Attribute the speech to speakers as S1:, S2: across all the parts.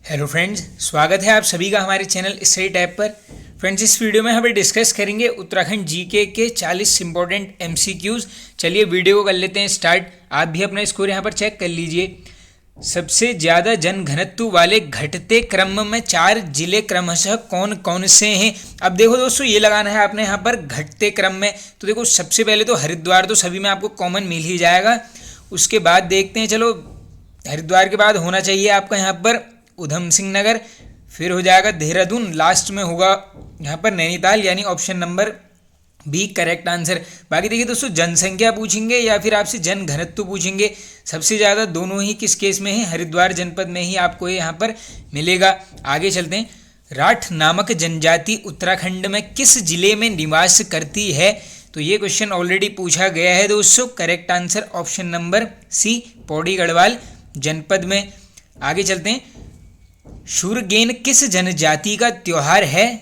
S1: Hello friends, स्वागत है आप सभी का हमारे चैनल स्टडी टैब पर। फ्रेंड्स, इस वीडियो में हम डिस्कस करेंगे उत्तराखंड जीके के 40 इंपॉर्टेंट एमसीक्यूज। चलिए वीडियो को कर लेते हैं स्टार्ट। आप भी अपना स्कोर यहाँ पर चेक कर लीजिए। सबसे ज़्यादा जनघनत्व वाले घटते क्रम में 4 जिले क्रमशः कौन कौन से हैं। अब देखो दोस्तों, ये लगाना है आपने यहाँ पर घटते क्रम में। तो देखो, सबसे पहले तो हरिद्वार तो सभी में आपको कॉमन मिल ही जाएगा। उसके बाद देखते हैं, चलो हरिद्वार के बाद होना चाहिए आपका यहाँ पर उधम सिंह नगर, फिर हो जाएगा देहरादून, लास्ट में होगा यहाँ पर नैनीताल, यानी option number B correct answer. बाकी देखिए दोस्तों, जनसंख्या पूछेंगे या फिर आपसे जन घनत्व पूछेंगे, सबसे ज़्यादा दोनों ही किस केस में है, हरिद्वार जनपद में ही आपको ये यहाँ पर मिलेगा। आगे चलते हैं। राठ नामक जनजाति उत्तराखंड में किस जिले में निवास करती है। तो ये क्वेश्चन ऑलरेडी पूछा गया है दोस्तों। Correct answer option number C, Pauri Garhwal जनपद में। आगे चलते हैं। शूरगेन किस जनजाति का त्योहार है।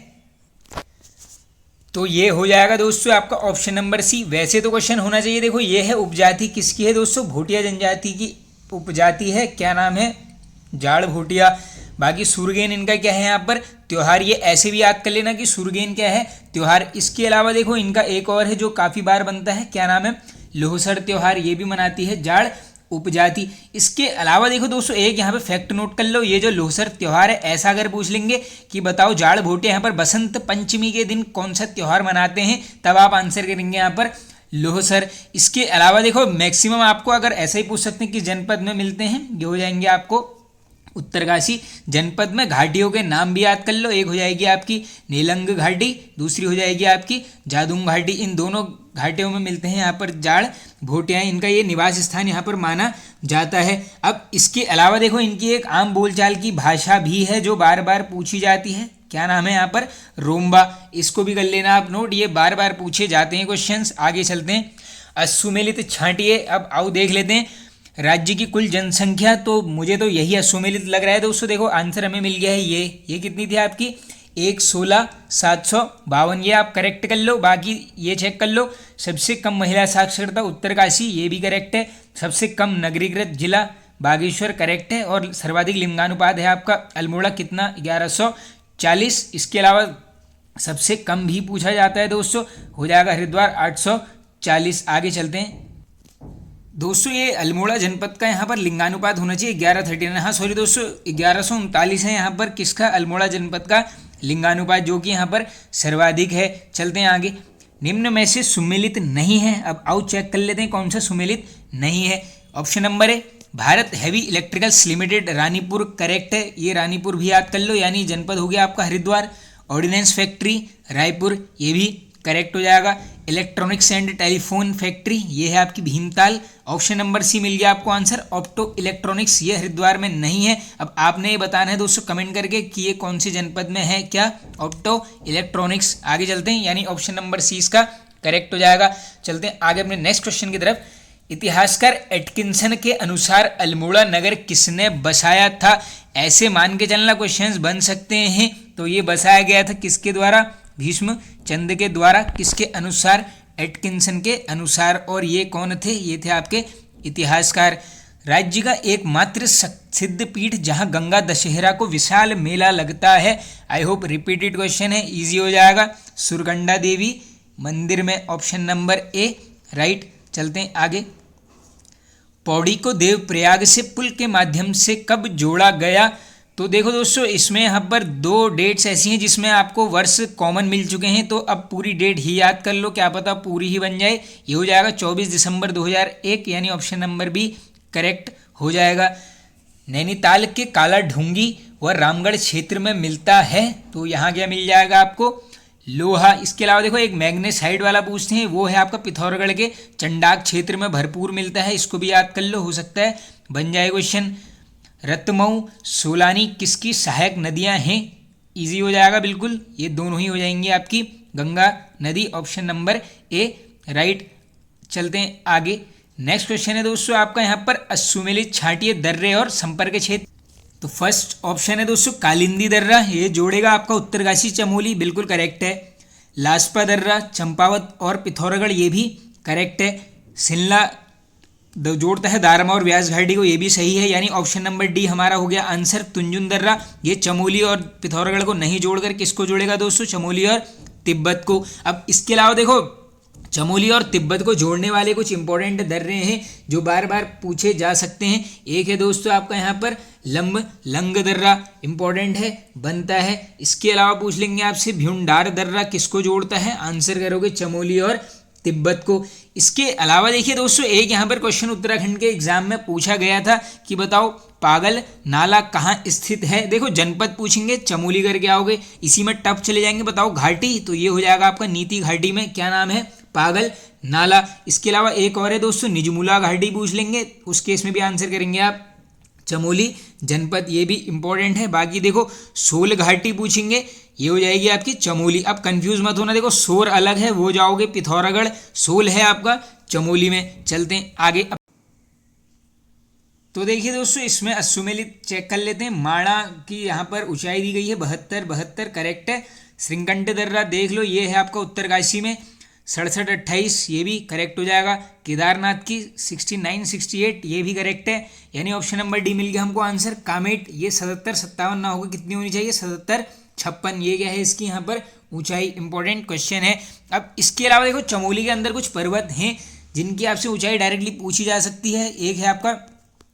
S1: तो ये हो जाएगा दोस्तों आपका ऑप्शन नंबर सी। वैसे तो क्वेश्चन होना चाहिए, देखो ये है उपजाति किसकी है दोस्तों, भोटिया जनजाति की उपजाति है। क्या नाम है, जाड़ भोटिया। बाकी सूरगेन इनका क्या है यहाँ पर त्योहार, ये ऐसे भी याद कर लेना कि सूरगेन क्या है त्योहार। इसके अलावा देखो इनका एक और है जो काफ़ी बार बनता है, क्या नाम है, लोहसर त्योहार, ये भी मनाती है जाड़ उपजाति। इसके अलावा देखो दोस्तों, एक यहाँ पे फैक्ट नोट कर लो, ये जो लोहसर त्योहार है, ऐसा अगर पूछ लेंगे कि बताओ जाड़ भोटिया यहाँ पर बसंत पंचमी के दिन कौन सा त्योहार मनाते हैं, तब आप आंसर करेंगे यहाँ पर लोहसर। इसके अलावा देखो मैक्सिमम आपको अगर ऐसा ही पूछ सकते हैं कि जनपद में मिलते हैं, ये हो जाएंगे आपको उत्तरकाशी जनपद में। घाटियों के नाम भी याद कर लो, एक हो जाएगी आपकी नीलंग घाटी, दूसरी हो जाएगी आपकी जादूंग घाटी। इन दोनों घाटियों में मिलते हैं यहाँ पर जाड़ भोटिया, इनका ये निवास स्थान यहाँ पर माना जाता है। अब इसके अलावा देखो इनकी एक आम बोलचाल की भाषा भी है जो बार बार पूछी जाती है, क्या नाम है यहाँ पर, रोम्बा। इसको भी कर लेना आप नोट, ये बार बार पूछे जाते हैं क्वेश्चंस। आगे चलते हैं। असुमेलित छांटिए। अब आओ देख लेते हैं राज्य की कुल जनसंख्या। तो मुझे तो यही असुमेलित लग रहा है दोस्तों। देखो आंसर हमें मिल गया है, ये कितनी थी आपकी 116,752, ये आप करेक्ट कर लो। बाकी ये चेक कर लो, सबसे कम महिला साक्षरता उत्तरकाशी, ये भी करेक्ट है। सबसे कम नगरीकृत जिला बागेश्वर, करेक्ट है। और सर्वाधिक लिंगानुपात है आपका अल्मोड़ा, कितना 1140। इसके अलावा सबसे कम भी पूछा जाता है दोस्तों, हो जाएगा हरिद्वार 840। आगे चलते हैं दोस्तों। ये अल्मोड़ा जनपद का यहाँ पर लिंगानुपात होना चाहिए 1139, हाँ सॉरी दोस्तों 1139 है यहाँ पर किसका, अल्मोड़ा जनपद का लिंगानुपात, जो कि यहाँ पर सर्वाधिक है। चलते हैं आगे। निम्न में से सुमेलित नहीं है। अब आओ चेक कर लेते हैं कौन सा सुमेलित नहीं है। ऑप्शन नंबर है Bharat heavy electricals limited Ranipur, correct है। ये रानीपुर भी याद कर लो, यानी जनपद हो गया आपका हरिद्वार। ऑर्डिनेंस फैक्ट्री रायपुर, ये भी करेक्ट हो जाएगा। इलेक्ट्रॉनिक्स एंड टेलीफोन फैक्ट्री, ये है आपकी भीमताल। ऑप्शन नंबर सी मिल गया आपको आंसर। ऑप्टो इलेक्ट्रॉनिक्स, ये हरिद्वार में नहीं है। अब आपने ये बताना है दोस्तों कमेंट करके कि ये कौन से जनपद में है, क्या ऑप्टो इलेक्ट्रॉनिक्स। आगे चलते हैं, यानी ऑप्शन नंबर सी इसका करेक्ट हो जाएगा। चलते हैं आगे अपने नेक्स्ट क्वेश्चन की तरफ। इतिहासकार एटकिंसन के अनुसार अल्मोड़ा नगर किसने बसाया था। ऐसे मान के चलना क्वेश्चंस बन सकते हैं। तो ये बसाया गया था किसके द्वारा, भीष्म चंद के द्वारा। किसके अनुसार, एटकिंसन के अनुसार। और ये कौन थे, ये थे आपके इतिहासकार। राज्य का एकमात्र सिद्ध पीठ जहां गंगा दशहरा को विशाल मेला लगता है। आई होप रिपीटेड क्वेश्चन है, इजी हो जाएगा। सुरगंडा देवी मंदिर में, ऑप्शन नंबर ए राइट। चलते हैं आगे। पौड़ी को देवप्रयाग से पुल के माध्यम से कब जोड़ा गया। तो देखो दोस्तों, इसमें यहाँ पर 2 डेट्स ऐसी हैं जिसमें आपको वर्ष कॉमन मिल चुके हैं। तो अब पूरी डेट ही याद कर लो, क्या पता पूरी ही बन जाए। ये हो जाएगा 24 दिसंबर 2001, यानी ऑप्शन नंबर बी करेक्ट हो जाएगा। नैनीताल के काला ढूंगी व रामगढ़ क्षेत्र में मिलता है। तो यहाँ क्या मिल जाएगा आपको, लोहा। इसके अलावा देखो एक मैग्नेसाइड वाला पूछते हैं, वो है आपका पिथौरागढ़ के चंडाक क्षेत्र में भरपूर मिलता है। इसको भी याद कर लो, हो सकता है बन जाए क्वेश्चन। रतमऊ सोलानी किसकी सहायक नदियां हैं। इजी हो जाएगा बिल्कुल, ये दोनों ही हो जाएंगी आपकी गंगा नदी, ऑप्शन नंबर ए राइट। चलते हैं आगे। नेक्स्ट क्वेश्चन है दोस्तों आपका यहाँ पर असुमेलित छाटिए दर्रे और संपर्क क्षेत्र। तो फर्स्ट ऑप्शन है दोस्तों कालिंदी दर्रा, ये जोड़ेगा आपका उत्तरकाशी चमोली, बिल्कुल करेक्ट है। लास्पा दर्रा, चंपावत और पिथौरागढ़, ये भी करेक्ट है। शिमला जोड़ता है दारमा और व्यास घाटी को, ये भी सही है, यानी ऑप्शन नंबर डी हमारा हो गया आंसर। तुंजुन दर्रा ये चमोली और पिथौरागढ़ को नहीं जोड़कर किसको जोड़ेगा दोस्तों, चमोली और तिब्बत को। अब इसके अलावा देखो चमोली और तिब्बत को जोड़ने वाले कुछ इंपॉर्टेंट दर्रे हैं जो बार बार पूछे जा सकते हैं। एक है दोस्तों आपका यहाँ पर लंग दर्रा, इंपॉर्टेंट है, बनता है। इसके अलावा पूछ लेंगे आपसे भ्यूंडार दर्रा किसको जोड़ता है, आंसर करोगे चमोली और तिब्बत को। इसके अलावा देखिए दोस्तों एक यहाँ पर क्वेश्चन उत्तराखंड के एग्जाम में पूछा गया था कि बताओ पागल नाला कहाँ स्थित है। देखो जनपद पूछेंगे, चमोली करके आओगे, इसी में टफ चले जाएंगे। बताओ घाटी, तो ये हो जाएगा आपका नीति घाटी में क्या नाम है, पागल नाला। इसके अलावा एक और है दोस्तों निजमुला घाटी पूछ लेंगे, उस केस में भी आंसर करेंगे आप चमोली जनपद, ये भी इंपॉर्टेंट है। बाकी देखो सोल घाटी पूछेंगे, ये हो जाएगी आपकी चमोली। अब कंफ्यूज मत होना, देखो सोर अलग है, वो जाओगे पिथौरागढ़, सोल है आपका चमोली में। चलते हैं आगे। तो देखिए दोस्तों इसमें अश्वमेलित चेक कर लेते हैं। माणा की यहाँ पर ऊंचाई दी गई है 72 करेक्ट है। श्रीकंठ दर्रा देख लो, ये है आपका उत्तरकाशी में 67-28, ये भी करेक्ट हो जाएगा। केदारनाथ की 69-68, ये भी करेक्ट है, यानी ऑप्शन नंबर डी मिल गया हमको आंसर। कामेट ये 77-57 ना होगा, कितनी होनी चाहिए 77-56, ये क्या है इसकी यहाँ पर ऊंचाई, इंपॉर्टेंट क्वेश्चन है। अब इसके अलावा देखो चमोली के अंदर कुछ पर्वत हैं जिनकी आपसे ऊंचाई डायरेक्टली पूछी जा सकती है। एक है आपका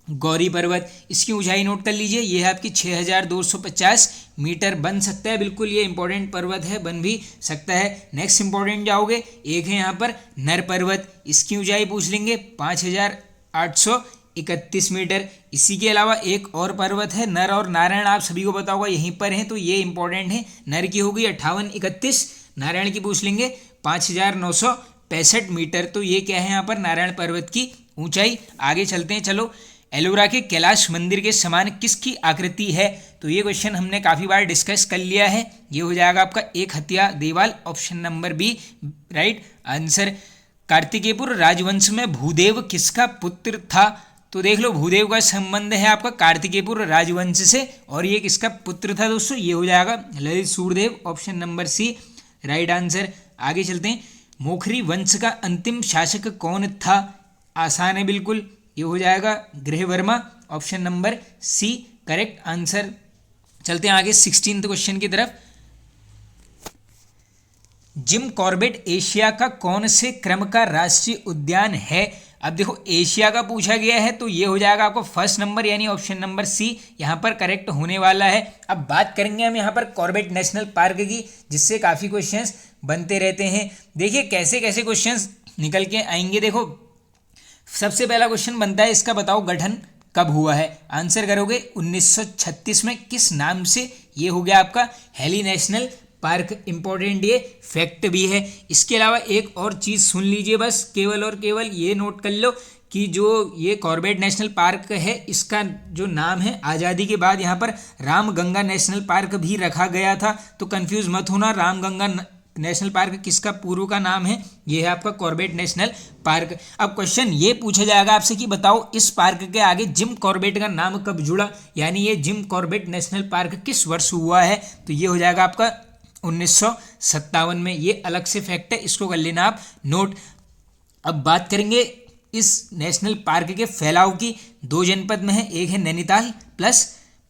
S1: गौरी पर्वत, इसकी ऊंचाई नोट कर लीजिए, ये है आपकी 6250 मीटर, बन सकता है बिल्कुल, ये इंपॉर्टेंट पर्वत है, बन भी सकता है। नेक्स्ट इंपॉर्टेंट जाओगे, एक है यहाँ पर नर पर्वत, इसकी ऊंचाई पूछ लेंगे 5831 मीटर। इसी के अलावा एक और पर्वत है नर और नारायण, आप सभी को पता होगा यहीं पर है, तो ये इंपॉर्टेंट है। नर की होगी 5831, नारायण की पूछ लेंगे 5965 मीटर, तो ये क्या है यहाँ पर नारायण पर्वत की ऊंचाई। आगे चलते हैं, चलो। एलोरा के कैलाश मंदिर के समान किसकी आकृति है, तो ये क्वेश्चन हमने काफ़ी बार डिस्कस कर लिया है, ये हो जाएगा आपका एक हत्या Deval, option number B right answer. Kartikeyapur राजवंश में भूदेव किसका पुत्र था, तो देख लो भूदेव का संबंध है आपका कार्तिकेयपुर राजवंश से, और ये किसका पुत्र था दोस्तों, ये हो जाएगा Lalit Suryadev, option number C right answer. आगे चलते हैं। मोखरी वंश का अंतिम शासक कौन था, आसान है बिल्कुल, ये हो जाएगा Grihavarma, option number C correct answer. चलते हैं आगे 16th क्वेश्चन की तरफ। जिम कॉर्बेट एशिया का कौन से क्रम का राष्ट्रीय उद्यान है। अब देखो एशिया का पूछा गया है, तो ये हो जाएगा आपको फर्स्ट नंबर, यानी ऑप्शन नंबर सी यहाँ पर करेक्ट होने वाला है। अब बात करेंगे हम यहाँ पर कॉर्बेट नेशनल पार्क की, जिससे काफ़ी क्वेश्चंस बनते रहते हैं। देखिए कैसे कैसे क्वेश्चंस निकल के आएंगे। देखो सबसे पहला क्वेश्चन बनता है, इसका बताओ गठन कब हुआ है, आंसर करोगे 1936 में, किस नाम से, ये हो गया आपका हेली नेशनल पार्क, इंपॉर्टेंट ये फैक्ट भी है। इसके अलावा एक और चीज़ सुन लीजिए बस, केवल और केवल ये नोट कर लो कि जो ये कॉर्बेट नेशनल पार्क है, इसका जो नाम है आज़ादी के बाद यहाँ पर रामगंगा नेशनल पार्क भी रखा गया था, तो कंफ्यूज मत होना, रामगंगा नेशनल पार्क किसका पूर्व का नाम है, ये है आपका कॉर्बेट नेशनल पार्क। अब क्वेश्चन ये पूछा जाएगा आपसे कि बताओ इस पार्क के आगे जिम कॉर्बेट का नाम कब जुड़ा, यानी ये जिम कॉर्बेट नेशनल पार्क किस वर्ष हुआ है, तो ये हो जाएगा आपका 1957 में, ये अलग से फैक्ट है, इसको कर लेना आप नोट। अब बात करेंगे इस नेशनल पार्क के फैलाव की, 2 जनपद में है, एक है नैनीताल प्लस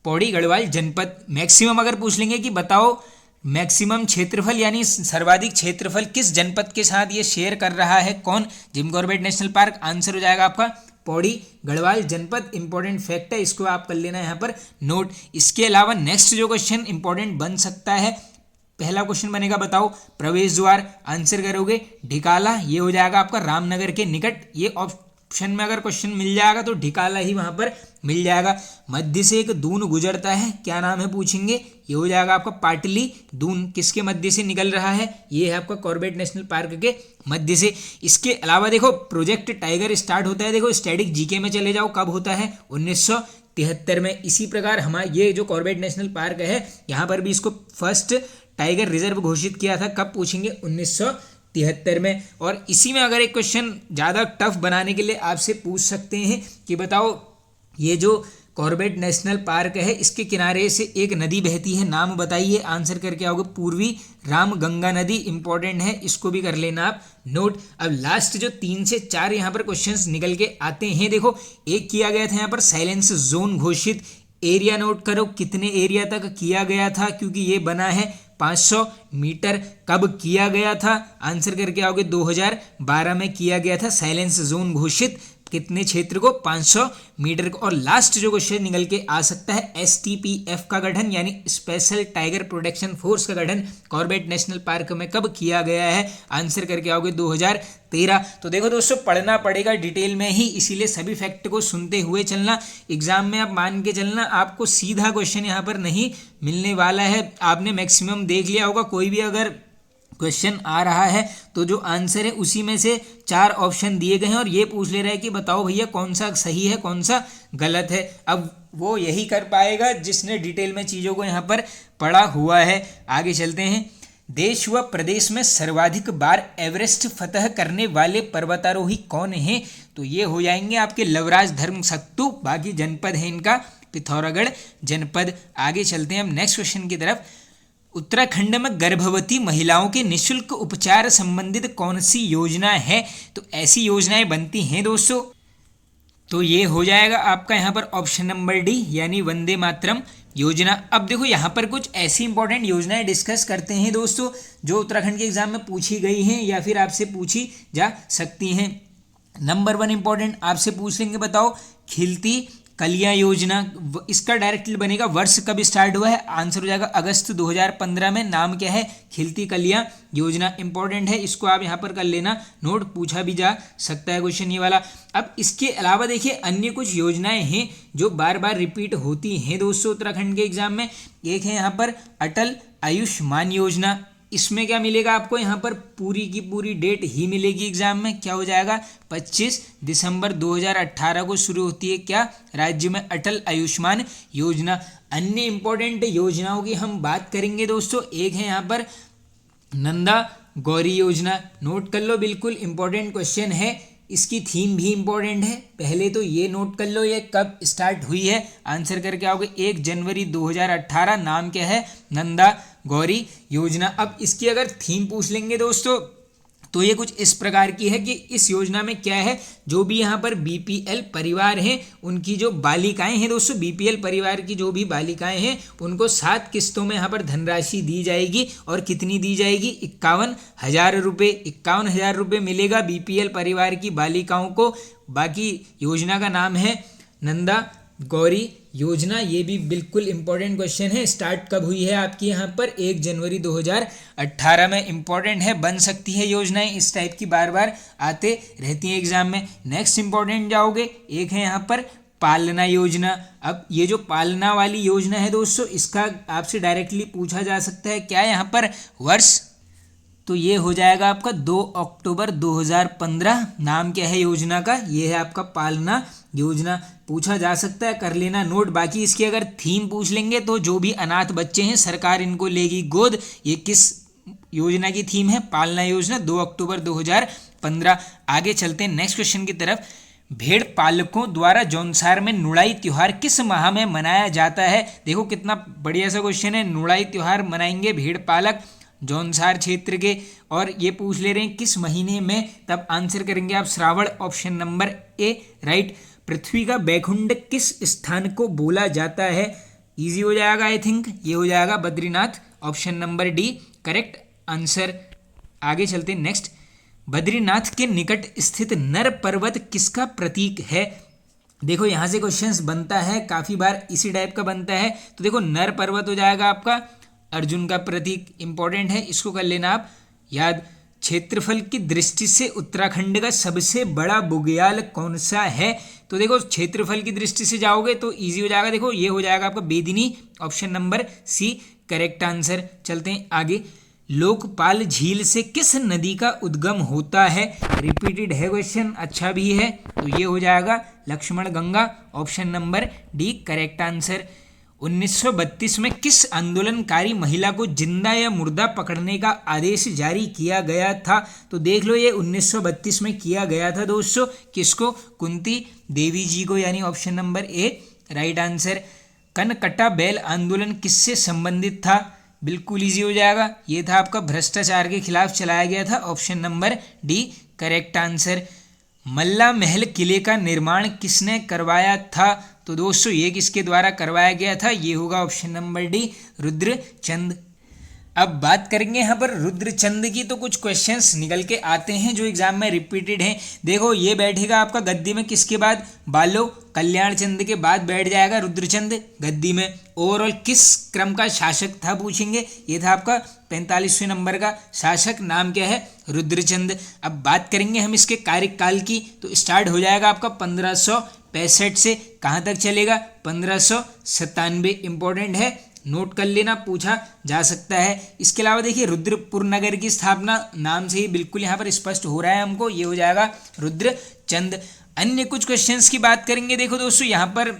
S1: पौड़ी गढ़वाल जनपद। मैक्सिमम अगर पूछ लेंगे कि बताओ मैक्सिमम क्षेत्रफल यानी सर्वाधिक क्षेत्रफल किस जनपद के साथ ये शेयर कर रहा है, कौन, Jim Corbett national park, answer हो जाएगा आपका पौड़ी गढ़वाल जनपद, इंपॉर्टेंट फैक्ट है, इसको आप कर लेना यहाँ पर नोट। इसके अलावा नेक्स्ट जो क्वेश्चन इंपॉर्टेंट बन सकता है, पहला क्वेश्चन बनेगा बताओ प्रवेश द्वार, आंसर करोगे ढिकाला, ये हो जाएगा आपका रामनगर के निकट, ये ऑप्शन में अगर क्वेश्चन मिल जाएगा तो ढिकाला ही वहां पर मिल जाएगा। मध्य से एक दून गुजरता है, क्या नाम है पूछेंगे, ये हो जाएगा आपका पाटली दून, किसके मध्य से निकल रहा है, ये है आपका कॉर्बेट नेशनल पार्क के मध्य से। इसके अलावा देखो प्रोजेक्ट टाइगर स्टार्ट होता है, देखो स्टैटिक जीके में चले जाओ, कब होता है 1973 में। इसी प्रकार हमारा ये जो कॉर्बेट नेशनल पार्क है, यहाँ पर भी इसको फर्स्ट टाइगर रिजर्व घोषित किया था, कब पूछेंगे 1973 में। और इसी में अगर एक क्वेश्चन ज़्यादा टफ बनाने के लिए आपसे पूछ सकते हैं कि बताओ ये जो कॉर्बेट नेशनल पार्क है, इसके किनारे से एक नदी बहती है, नाम बताइए। आंसर करके आओगे पूर्वी राम गंगा नदी, इंपॉर्टेंट है, इसको भी कर लेना आप नोट। अब लास्ट जो 3 से 4 यहाँ पर क्वेश्चंस निकल के आते हैं, देखो एक किया गया था यहाँ पर साइलेंस जोन घोषित, एरिया नोट करो कितने एरिया तक किया गया था, क्योंकि ये बना है 500 मीटर। कब किया गया था? आंसर करके आओगे 2012 में किया गया था साइलेंस जोन घोषित, कितने क्षेत्र को? 500 मीटर को। और लास्ट जो क्वेश्चन निकल के आ सकता है, एसटीपीएफ का गठन यानी स्पेशल टाइगर प्रोटेक्शन फोर्स का गठन कॉर्बेट नेशनल पार्क में कब किया गया है? आंसर करके आओगे 2013। तो देखो दोस्तों, पढ़ना पड़ेगा डिटेल में ही, इसीलिए सभी फैक्ट को सुनते हुए चलना। एग्जाम में आप मान के चलना आपको सीधा क्वेश्चन यहाँ पर नहीं मिलने वाला है। आपने मैक्सिमम देख लिया होगा, कोई भी अगर क्वेश्चन आ रहा है तो जो आंसर है उसी में से 4 ऑप्शन दिए गए हैं और ये पूछ ले रहा है कि बताओ भैया कौन सा सही है कौन सा गलत है। अब वो यही कर पाएगा जिसने डिटेल में चीज़ों को यहाँ पर पढ़ा हुआ है। आगे चलते हैं। देश व प्रदेश में सर्वाधिक बार एवरेस्ट फतह करने वाले पर्वतारोही कौन हैं? तो ये हो जाएंगे आपके लवराज धर्मसक्तु, बाकी जनपद है इनका पिथौरागढ़ जनपद। आगे चलते हैं हम नेक्स्ट क्वेश्चन की तरफ। उत्तराखंड में गर्भवती महिलाओं के निःशुल्क उपचार संबंधित कौन सी योजना है? तो ऐसी योजनाएं बनती हैं दोस्तों, तो ये हो जाएगा आपका यहाँ पर ऑप्शन नंबर डी यानी वंदे मातरम योजना। अब देखो यहाँ पर कुछ ऐसी इंपॉर्टेंट योजनाएं डिस्कस करते हैं दोस्तों जो उत्तराखंड के एग्जाम में पूछी गई हैं या फिर आपसे पूछी जा सकती हैं। नंबर 1 इंपॉर्टेंट आपसे पूछ लेंगे, बताओ खिलती कलियां योजना, इसका डायरेक्टली बनेगा वर्ष कब स्टार्ट हुआ है? आंसर हो जाएगा अगस्त 2015 में। नाम क्या है? खिलती कलियां योजना। इंपॉर्टेंट है, इसको आप यहाँ पर कर लेना नोट, पूछा भी जा सकता है क्वेश्चन ये वाला। अब इसके अलावा देखिए अन्य कुछ योजनाएं हैं जो बार बार रिपीट होती हैं दोस्तों उत्तराखंड के एग्जाम में। एक है यहाँ पर अटल आयुष्मान योजना, इसमें क्या मिलेगा आपको? यहाँ पर पूरी की पूरी डेट ही मिलेगी एग्जाम में, क्या हो जाएगा? 25 दिसंबर 2018 को शुरू होती है क्या? राज्य में अटल आयुष्मान योजना। अन्य इंपॉर्टेंट योजनाओं की हम बात करेंगे दोस्तों, एक है यहाँ पर नंदा गौरी योजना, नोट कर लो, बिल्कुल इंपॉर्टेंट क्वेश्चन है, इसकी थीम भी इंपॉर्टेंट है। पहले तो ये नोट कर लो, ये कब स्टार्ट हुई है? आंसर करके आओगे 1 जनवरी 2018। नाम क्या है? नंदा गौरी योजना। अब इसकी अगर थीम पूछ लेंगे दोस्तों तो ये कुछ इस प्रकार की है कि इस योजना में क्या है, जो भी यहाँ पर बीपीएल परिवार हैं उनकी जो बालिकाएं हैं दोस्तों, बीपीएल परिवार की जो भी बालिकाएं हैं उनको 7 किस्तों में यहाँ पर धनराशि दी जाएगी। और कितनी दी जाएगी? 51,000 रुपये। 51,000 रुपये मिलेगा बीपीएल परिवार की बालिकाओं को। बाकी योजना का नाम है नंदा गौरी योजना। ये भी बिल्कुल इंपॉर्टेंट क्वेश्चन है। स्टार्ट कब हुई है आपकी? यहाँ पर 1 जनवरी 2018 में। इंपॉर्टेंट है, बन सकती है योजनाएं इस टाइप की, बार बार आते रहती हैं एग्जाम में। नेक्स्ट इंपॉर्टेंट जाओगे, एक है यहाँ पर पालना योजना। अब ये जो पालना वाली योजना है दोस्तों, इसका आपसे डायरेक्टली पूछा जा सकता है क्या यहाँ पर वर्ष? तो ये हो जाएगा आपका 2 अक्टूबर 2015। नाम क्या है योजना का? ये है आपका पालना योजना। पूछा जा सकता है, कर लेना नोट। बाकी इसकी अगर थीम पूछ लेंगे तो जो भी अनाथ बच्चे हैं सरकार इनको लेगी गोद। ये किस योजना की थीम है? पालना योजना, 2 अक्टूबर 2015। आगे चलते हैं नेक्स्ट क्वेश्चन की तरफ। भेड़ पालकों द्वारा जौनसार में नुड़ाई त्योहार किस माह में मनाया जाता है? देखो कितना बढ़िया सा क्वेश्चन है। नुड़ाई त्योहार मनाएंगे भेड़ पालक जौनसार क्षेत्र के, और ये पूछ ले रहे हैं किस महीने में, तब आंसर करेंगे आप Shravan, option number A right. पृथ्वी का बैकुंठ किस स्थान को बोला जाता है? इजी हो जाएगा आई थिंक, ये हो जाएगा Badrinath, option number D correct answer. आगे चलते हैं नेक्स्ट। बद्रीनाथ के निकट स्थित नर पर्वत किसका प्रतीक है? देखो यहाँ से क्वेश्चंस बनता है, काफ़ी बार इसी टाइप का बनता है। तो देखो नर पर्वत हो जाएगा आपका अर्जुन का प्रतीक, इंपॉर्टेंट है, इसको कर लेना आप याद। क्षेत्रफल की दृष्टि से उत्तराखंड का सबसे बड़ा बुग्याल कौन सा है? तो देखो क्षेत्रफल की दृष्टि से जाओगे तो इजी हो जाएगा। देखो ये हो जाएगा आपका Bedini, option number C correct answer. चलते हैं आगे। लोकपाल झील से किस नदी का उद्गम होता है? रिपीटेड है क्वेश्चन, अच्छा भी है, तो ये हो जाएगा Laxman Ganga, option number D correct answer. 1932 में किस आंदोलनकारी महिला को जिंदा या मुर्दा पकड़ने का आदेश जारी किया गया था? तो देख लो ये 1932 में किया गया था दोस्तों। किसको? कुंती देवी जी को, यानी option number A right answer. कनकट्टा बैल आंदोलन किससे संबंधित था? बिल्कुल इजी हो जाएगा, ये था आपका भ्रष्टाचार के खिलाफ चलाया गया था, option number D correct answer. Malla Mahal किले का निर्माण किसने करवाया था? तो दोस्तों ये किसके द्वारा करवाया गया था? ये होगा ऑप्शन नंबर डी रुद्रचंद। अब बात करेंगे यहाँ पर रुद्रचंद की, तो कुछ क्वेश्चंस निकल के आते हैं जो एग्जाम में रिपीटेड हैं। देखो ये बैठेगा आपका गद्दी में किसके बाद? बालो कल्याण चंद के बाद बैठ जाएगा रुद्रचंद गद्दी में। ओवरऑल किस क्रम का शासक था पूछेंगे, ये था आपका 45वें नंबर का शासक, नाम क्या है? रुद्रचंद। अब बात करेंगे हम इसके कार्यकाल की, तो स्टार्ट हो जाएगा आपका 1565 से, कहाँ तक चलेगा? 1597। इंपॉर्टेंट है, नोट कर लेना, पूछा जा सकता है। इसके अलावा देखिए रुद्रपुर नगर की स्थापना नाम से ही बिल्कुल यहाँ पर स्पष्ट हो रहा है हमको, ये हो जाएगा रुद्रचंद। अन्य कुछ क्वेश्चंस की बात करेंगे। देखो दोस्तों यहाँ पर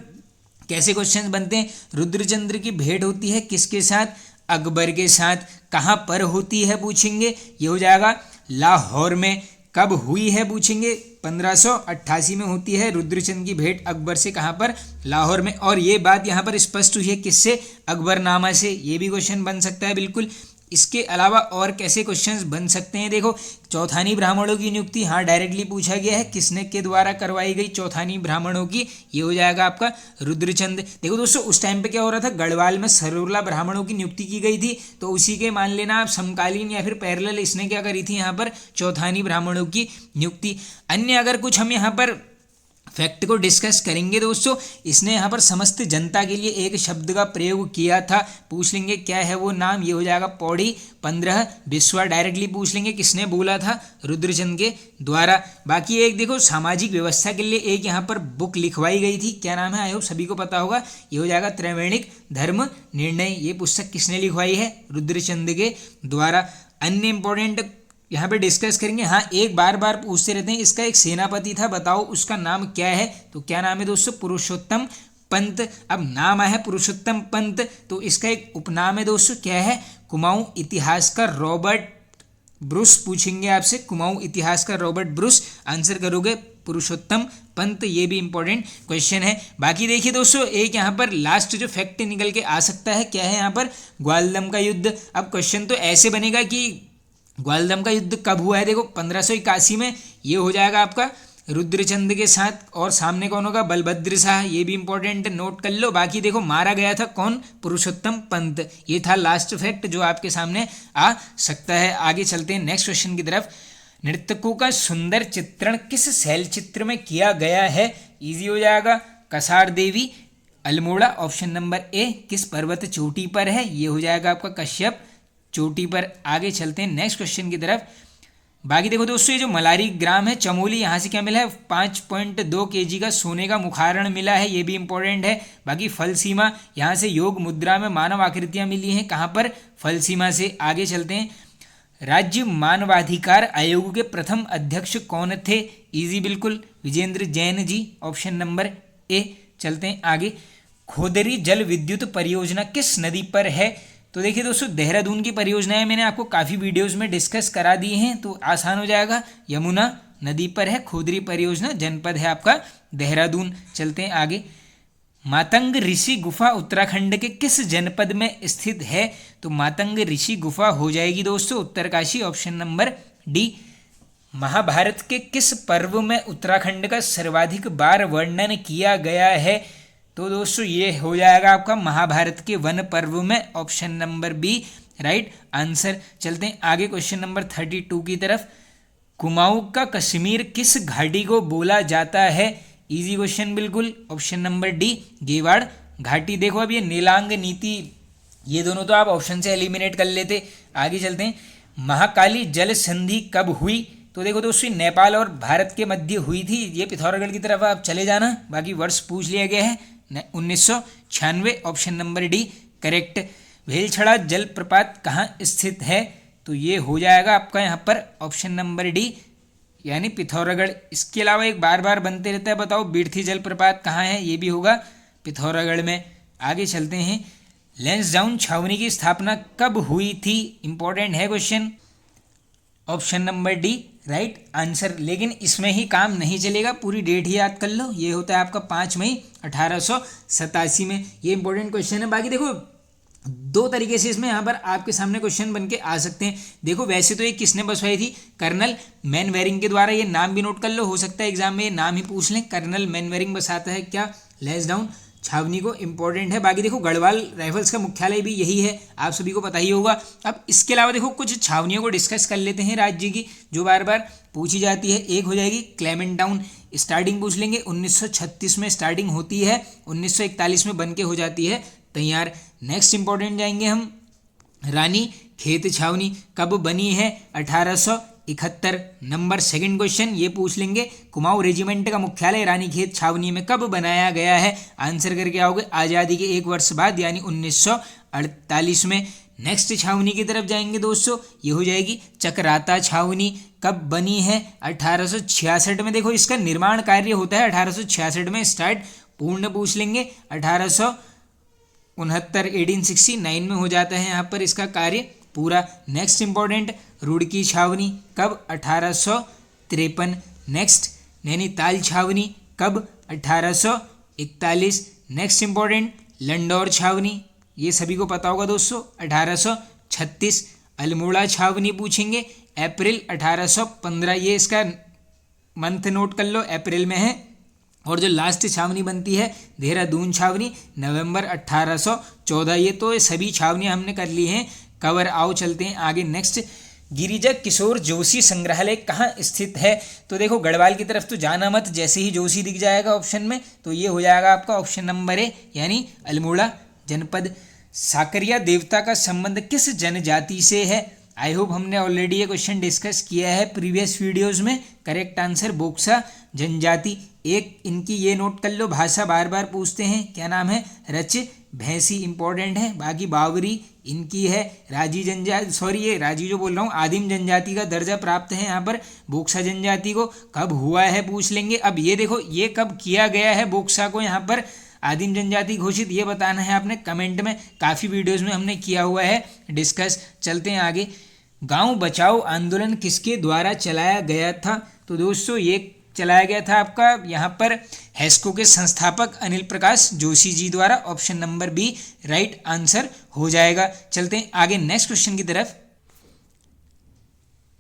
S1: कैसे क्वेश्चंस बनते हैं। रुद्रचंद्र की भेंट होती है किसके साथ? अकबर के साथ। कहाँ पर होती है पूछेंगे, ये हो जाएगा लाहौर में। कब हुई है पूछेंगे? 1588 में होती है रुद्रचंद की भेंट अकबर से, कहाँ पर? लाहौर में। और ये बात यहाँ पर स्पष्ट हुई है किससे? अकबरनामा से। ये भी क्वेश्चन बन सकता है बिल्कुल। इसके अलावा और कैसे क्वेश्चंस बन सकते हैं? देखो चौथानी ब्राह्मणों की नियुक्ति, हाँ डायरेक्टली पूछा गया है, किसने के द्वारा करवाई गई चौथानी ब्राह्मणों की? ये हो जाएगा आपका रुद्रचंद। देखो दोस्तों उस टाइम पे क्या हो रहा था, गढ़वाल में सरोला ब्राह्मणों की नियुक्ति की गई थी, तो उसी के मान लेना आप समकालीन या फिर पैरेलल इसने क्या करी थी यहाँ पर? चौथानी ब्राह्मणों की नियुक्ति। अन्य अगर कुछ हम यहाँ पर फैक्ट को डिस्कस करेंगे दोस्तों, इसने यहाँ पर समस्त जनता के लिए एक शब्द का प्रयोग किया था, पूछ लेंगे क्या है वो नाम, ये हो जाएगा पौड़ी 15 बिस्वा। डायरेक्टली पूछ लेंगे किसने बोला था? रुद्रचंद के द्वारा। बाकी एक देखो सामाजिक व्यवस्था के लिए एक यहाँ पर बुक लिखवाई गई थी, क्या नाम है? आई होप सभी को पता होगा, ये हो जाएगा त्रैमाणिक धर्म निर्णय। ये पुस्तक किसने लिखवाई है? रुद्रचंद के द्वारा। अन्य इंपॉर्टेंट यहाँ पे डिस्कस करेंगे। हाँ एक बार बार पूछते रहते हैं, इसका एक सेनापति था, बताओ उसका नाम क्या है? तो क्या नाम है दोस्तों? पुरुषोत्तम पंत। अब नाम आया है पुरुषोत्तम पंत, तो इसका एक उपनाम है दोस्तों, क्या है? कुमाऊं इतिहासकार रॉबर्ट ब्रुस। पूछेंगे आपसे कुमाऊं इतिहासकार रॉबर्ट ब्रुस, आंसर करोगे पुरुषोत्तम पंत। ये भी इंपॉर्टेंट क्वेश्चन है। बाकी देखिए दोस्तों एक यहाँ पर लास्ट जो फैक्ट निकल के आ सकता है, क्या है यहाँ पर? ग्वालदम का युद्ध। अब क्वेश्चन तो ऐसे बनेगा कि ग्वालदम का युद्ध कब हुआ है? देखो 1581 में, ये हो जाएगा आपका रुद्रचंद के साथ, और सामने कौन होगा? बलभद्र शाह। ये भी इंपॉर्टेंट नोट कर लो। बाकी देखो मारा गया था कौन? पुरुषोत्तम पंत। ये था लास्ट फैक्ट जो आपके सामने आ सकता है। आगे चलते हैं नेक्स्ट क्वेश्चन की तरफ। नर्तकों का सुंदर चित्रण किस शैल चित्र में किया गया है? इजी हो जाएगा, कसार देवी अल्मोड़ा, ऑप्शन नंबर ए। किस पर्वत चोटी पर है? ये हो जाएगा आपका कश्यप चोटी पर। आगे चलते हैं नेक्स्ट क्वेश्चन की तरफ। बाकी देखो दोस्तों ये जो मलारी ग्राम है चमोली, यहाँ से क्या मिला है? 5.2 kg का सोने का मुखारण मिला है, ये भी इंपॉर्टेंट है। बाकी फल सीमा, यहाँ से योग मुद्रा में मानव आकृतियाँ मिली हैं, कहाँ पर? फल सीमा से। आगे चलते हैं। राज्य मानवाधिकार आयोग के प्रथम अध्यक्ष कौन थे? इजी बिल्कुल, विजेंद्र जैन जी, ऑप्शन नंबर ए। चलते हैं आगे। खोदरी जल विद्युत परियोजना किस नदी पर है? तो देखिए दोस्तों देहरादून की परियोजनाएं मैंने आपको काफ़ी वीडियोस में डिस्कस करा दी हैं, तो आसान हो जाएगा। यमुना नदी पर है खोदरी परियोजना, जनपद है आपका देहरादून। चलते हैं आगे। मातंग ऋषि गुफा उत्तराखंड के किस जनपद में स्थित है? तो मातंग ऋषि गुफा हो जाएगी दोस्तों Uttarkashi, option number D. Mahabharata के किस पर्व में उत्तराखंड का सर्वाधिक बार वर्णन किया गया है? तो दोस्तों ये हो जाएगा आपका महाभारत के वन पर्व में, option number B right answer. चलते हैं आगे क्वेश्चन नंबर 32 की तरफ। कुमाऊं का कश्मीर किस घाटी को बोला जाता है? इजी क्वेश्चन बिल्कुल, ऑप्शन नंबर डी गेवाड़ घाटी। देखो अब ये नीलांग नीति, ये दोनों तो आप ऑप्शन से एलिमिनेट कर लेते। आगे चलते हैं। महाकाली जल संधि कब हुई? तो देखो दोस्तों नेपाल और भारत के मध्य हुई थी, ये पिथौरागढ़ की तरफ आप चले जाना, बाकी वर्ष पूछ लिया गया है 1996, ऑप्शन नंबर डी करेक्ट। भेलछड़ा जलप्रपात कहाँ स्थित है? तो ये हो जाएगा आपका यहाँ पर ऑप्शन नंबर डी यानी पिथौरागढ़। इसके अलावा एक बार बार बनते रहता है, बताओ बिरथी जलप्रपात कहाँ है? ये भी होगा पिथौरागढ़ में। आगे चलते हैं। लैंसडाउन छावनी की स्थापना कब हुई थी? इंपॉर्टेंट है question, option number D right answer. लेकिन इसमें ही काम नहीं चलेगा, पूरी डेट ही याद कर लो। ये होता है आपका 5 मई 1887 में। ये इंपॉर्टेंट क्वेश्चन है। बाकी देखो दो तरीके से इसमें यहाँ पर आपके सामने क्वेश्चन बन के आ सकते हैं। देखो वैसे तो ये किसने बसवाई थी, कर्नल मैनवेरिंग के द्वारा। ये नाम भी नोट कर लो, हो सकता है एग्जाम में ये नाम ही पूछ लें। कर्नल मैनवेरिंग बसाता है क्या, लैंसडाउन छावनी को, इंपॉर्टेंट है। बाकी देखो गढ़वाल राइफल्स का मुख्यालय भी यही है, आप सभी को पता ही होगा। अब इसके अलावा देखो कुछ छावनियों को डिस्कस कर लेते हैं राज्य की, जो बार बार पूछी जाती है। एक हो जाएगी क्लेमेंट टाउन, स्टार्टिंग पूछ लेंगे, 1936 में स्टार्टिंग होती है, 1941 में बन के हो जाती है तैयार। नेक्स्ट इंपॉर्टेंट जाएंगे हम, रानी खेत छावनी कब बनी है, 1871। नंबर सेकंड क्वेश्चन ये पूछ लेंगे, कुमाऊं रेजिमेंट का मुख्यालय रानीखेत छावनी में कब बनाया गया है। आंसर करके आओगे आज़ादी के 1 वर्ष बाद यानी 1948 में। नेक्स्ट छावनी की तरफ जाएंगे दोस्तों, ये हो जाएगी चकराता छावनी, कब बनी है, 1866 में। देखो इसका निर्माण कार्य होता है 1866 में स्टार्ट, पूर्ण पूछ लेंगे 1869 में हो जाता है यहाँ पर इसका कार्य पूरा। नेक्स्ट इंपॉर्टेंट रुड़की छावनी कब, 1853। नेक्स्ट नैनीताल छावनी कब, 1841। नेक्स्ट इंपॉर्टेंट लंडौर छावनी, ये सभी को पता होगा दोस्तों, 1836। अल्मोड़ा छावनी पूछेंगे, अप्रैल 1815, ये इसका मंथ नोट कर लो, अप्रैल में है। और जो लास्ट छावनी बनती है देहरादून छावनी, नवंबर 1814। ये तो सभी छावनियाँ हमने कर ली हैं कवर। आओ चलते हैं आगे। नेक्स्ट, गिरिजा किशोर जोशी संग्रहालय कहाँ स्थित है। तो देखो गढ़वाल की तरफ तो जाना मत, जैसे ही जोशी दिख जाएगा ऑप्शन में तो ये हो जाएगा आपका ऑप्शन नंबर ए, यानी अल्मोड़ा जनपद। साकरिया देवता का संबंध किस जनजाति से है। आई होप हमने ऑलरेडी ये क्वेश्चन डिस्कस किया है प्रीवियस वीडियोस में। करेक्ट आंसर बोक्सा जनजाति। एक इनकी ये नोट कर लो, भाषा बार बार पूछते हैं, क्या नाम है, रच भैंसी, इंपॉर्टेंट है। बाकी बावरी इनकी है, राजी जनजाति, सॉरी ये राजी जो बोल रहा हूँ, आदिम जनजाति का दर्जा प्राप्त है यहाँ पर बोक्सा जनजाति को। कब हुआ है पूछ लेंगे। अब ये देखो ये कब किया गया है बोक्सा को यहाँ पर आदिम जनजाति घोषित, ये बताना है आपने कमेंट में। काफ़ी वीडियोस में हमने किया हुआ है डिस्कस। चलते हैं आगे। गांव बचाओ आंदोलन किसके द्वारा चलाया गया था। तो दोस्तों ये चलाया गया था आपका यहाँ पर हेस्को के संस्थापक अनिल प्रकाश जोशी जी द्वारा। Option number B right answer हो जाएगा। चलते हैं आगे नेक्स्ट क्वेश्चन की तरफ।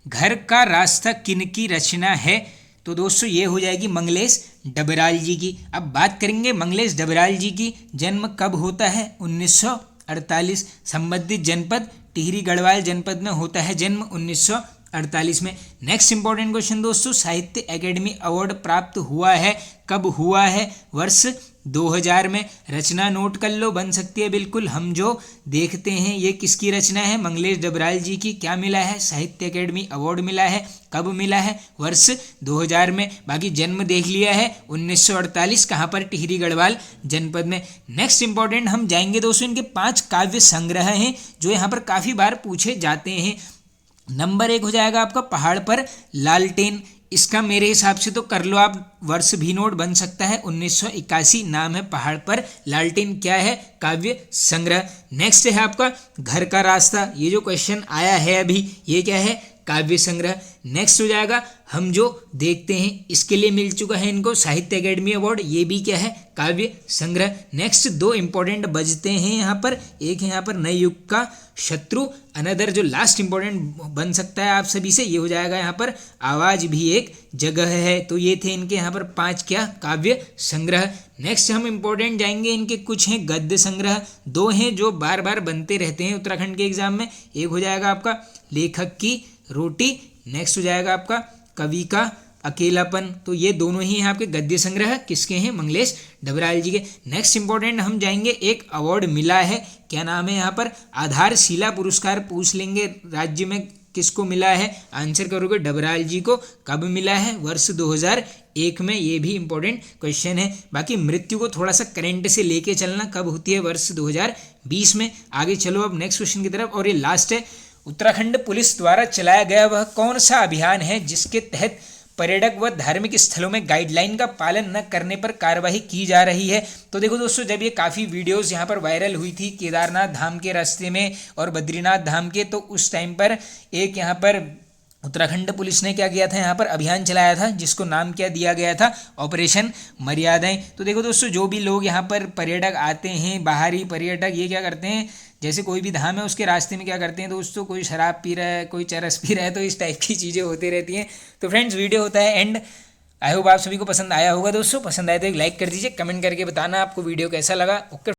S1: घर का रास्ता किनकी रचना है। तो दोस्तों ये हो जाएगी मंगलेश डबराल जी की। अब बात करेंगे मंगलेश डबराल जी की, जन्म कब होता है, 1948। संबंधित जनपद टिहरी गढ़वाल जनपद में होता है जन्म, 1948 में। नेक्स्ट इंपॉर्टेंट क्वेश्चन दोस्तों, साहित्य एकेडमी अवार्ड प्राप्त हुआ है, कब हुआ है, वर्ष 2000 में। रचना नोट कर लो, बन सकती है बिल्कुल। हम जो देखते हैं ये किसकी रचना है, मंगलेश डबराल जी की। क्या मिला है, साहित्य एकेडमी अवार्ड मिला है, कब मिला है, वर्ष 2000 में। बाकी जन्म देख लिया है 1948, कहाँ पर, टिहरी गढ़वाल जनपद में। नेक्स्ट इंपॉर्टेंट हम जाएंगे दोस्तों, इनके 5 काव्य संग्रह हैं जो यहाँ पर काफ़ी बार पूछे जाते हैं। नंबर 1 हो जाएगा आपका पहाड़ पर लालटेन। इसका मेरे हिसाब से तो कर लो आप, वर्ष भी नोट बन सकता है, 1981 नाम है पहाड़ पर लालटेन। क्या है, काव्य संग्रह। नेक्स्ट है आपका घर का रास्ता, ये जो क्वेश्चन आया है अभी, ये क्या है, काव्य संग्रह। नेक्स्ट हो जाएगा हम जो देखते हैं, इसके लिए मिल चुका है इनको साहित्य एकेडमी अवार्ड, ये भी क्या है, काव्य संग्रह। नेक्स्ट 2 इंपॉर्टेंट बजते हैं यहाँ पर, एक है यहाँ पर नए युग का शत्रु, अनदर जो लास्ट इंपॉर्टेंट बन सकता है आप सभी से, ये हो जाएगा यहाँ पर आवाज भी एक जगह है। तो ये थे इनके यहाँ पर 5 क्या, काव्य संग्रह। नेक्स्ट हम इंपॉर्टेंट जाएंगे, इनके कुछ हैं गद्य संग्रह, 2 हैं जो बार बार बनते रहते हैं उत्तराखंड के एग्जाम में। एक हो जाएगा आपका लेखक की रोटी, नेक्स्ट हो जाएगा आपका कवि का अकेलापन। तो ये दोनों ही हैं आपके गद्य संग्रह, किसके हैं, मंगलेश डबराल जी के। नेक्स्ट इंपॉर्टेंट हम जाएंगे, एक अवार्ड मिला है, क्या नाम है यहाँ पर, आधारशिला पुरस्कार पूछ लेंगे, राज्य में किसको मिला है, आंसर करोगे डबराल जी को। कब मिला है, वर्ष 2001 में, ये भी इंपॉर्टेंट क्वेश्चन है। बाकी मृत्यु को थोड़ा सा करंट से लेके चलना, कब होती है, वर्ष 2020 में। आगे चलो अब नेक्स्ट क्वेश्चन की तरफ, और ये लास्ट है, उत्तराखंड पुलिस द्वारा चलाया गया वह कौन सा अभियान है जिसके तहत पर्यटक व धार्मिक स्थलों में गाइडलाइन का पालन न करने पर कार्रवाई की जा रही है। तो देखो दोस्तों, जब ये काफ़ी वीडियोस यहाँ पर वायरल हुई थी केदारनाथ धाम के रास्ते में और बद्रीनाथ धाम के, तो उस टाइम पर एक यहाँ पर उत्तराखंड पुलिस ने क्या किया था, यहाँ पर अभियान चलाया था जिसको नाम क्या दिया गया था, ऑपरेशन मर्यादाएं। तो देखो दोस्तों, जो भी लोग यहाँ पर पर्यटक आते हैं, बाहरी पर्यटक, ये क्या करते हैं, जैसे कोई भी धाम है उसके रास्ते में क्या करते हैं दोस्तों, कोई शराब पी रहा है, कोई चरस पी रहा है, तो इस टाइप की चीज़ें होती रहती हैं। तो फ्रेंड्स, वीडियो होता है एंड। आई होप आप सभी को पसंद आया होगा दोस्तों। पसंद आए तो एक लाइक कर दीजिए, कमेंट करके बताना आपको वीडियो कैसा लगा। ओके।